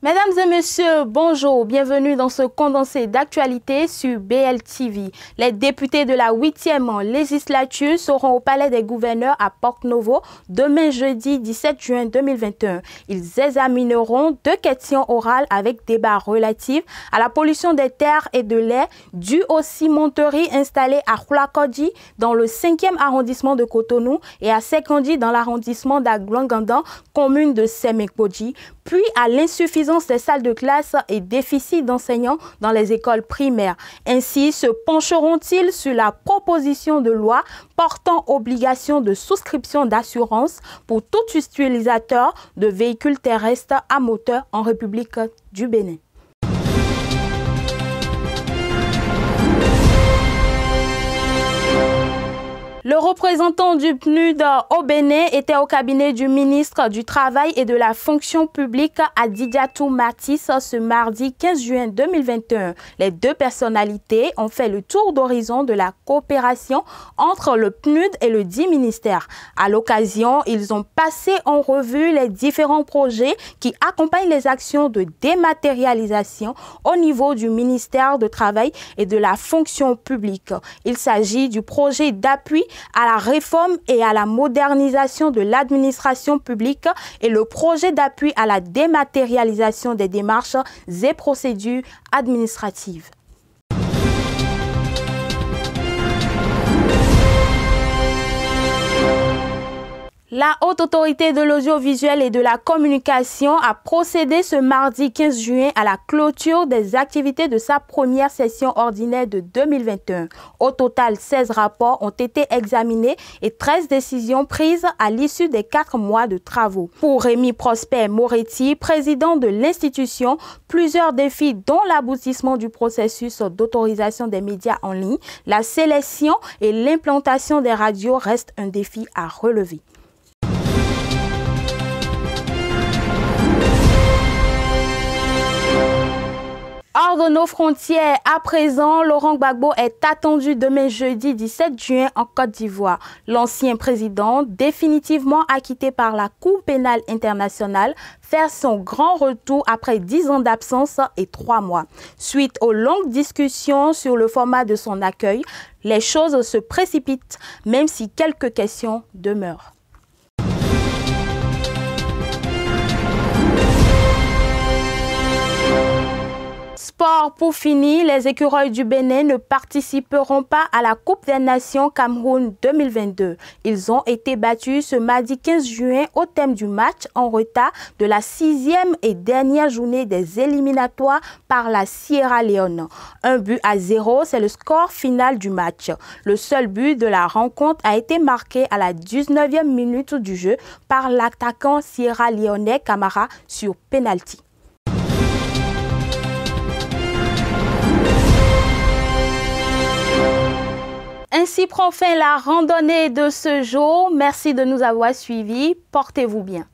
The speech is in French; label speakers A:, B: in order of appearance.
A: Mesdames et messieurs, bonjour, bienvenue dans ce condensé d'actualité sur BLTV. Les députés de la 8e législature seront au Palais des Gouverneurs à Porto-Novo demain jeudi 17 juin 2021. Ils examineront 2 questions orales avec débat relatifs à la pollution des terres et de l'air due aux cimenteries installées à Khoulakodji dans le 5e arrondissement de Cotonou et à Sekondi dans l'arrondissement d'Aglangandan, commune de Semekpodji, puis à l'insuffisance des salles de classe et déficit d'enseignants dans les écoles primaires. Ainsi se pencheront-ils sur la proposition de loi portant obligation de souscription d'assurance pour tout utilisateur de véhicules terrestres à moteur en République du Bénin. Le représentant du PNUD au Bénin était au cabinet du ministre du Travail et de la Fonction publique Adidiatou Matis ce mardi 15 juin 2021. Les 2 personnalités ont fait le tour d'horizon de la coopération entre le PNUD et le dit ministère. À l'occasion, ils ont passé en revue les différents projets qui accompagnent les actions de dématérialisation au niveau du ministère du Travail et de la Fonction publique. Il s'agit du projet d'appui à la réforme et à la modernisation de l'administration publique et le projet d'appui à la dématérialisation des démarches et procédures administratives. La Haute Autorité de l'Audiovisuel et de la Communication a procédé ce mardi 15 juin à la clôture des activités de sa première session ordinaire de 2021. Au total, 16 rapports ont été examinés et 13 décisions prises à l'issue des 4 mois de travaux. Pour Rémi Prosper Moretti, président de l'institution, plusieurs défis dont l'aboutissement du processus d'autorisation des médias en ligne, la sélection et l'implantation des radios restent un défi à relever. Hors de nos frontières, à présent, Laurent Gbagbo est attendu demain jeudi 17 juin en Côte d'Ivoire. L'ancien président, définitivement acquitté par la Cour pénale internationale, fait son grand retour après 10 ans d'absence et 3 mois. Suite aux longues discussions sur le format de son accueil, les choses se précipitent, même si quelques questions demeurent. Sport pour finir, les écureuils du Bénin ne participeront pas à la Coupe des Nations Cameroun 2022. Ils ont été battus ce mardi 15 juin au thème du match en retard de la 6e et dernière journée des éliminatoires par la Sierra Leone. 1-0, c'est le score final du match. Le seul but de la rencontre a été marqué à la 19e minute du jeu par l'attaquant sierra-léonais Camara sur penalty. Ainsi prend fin la randonnée de ce jour. Merci de nous avoir suivis. Portez-vous bien.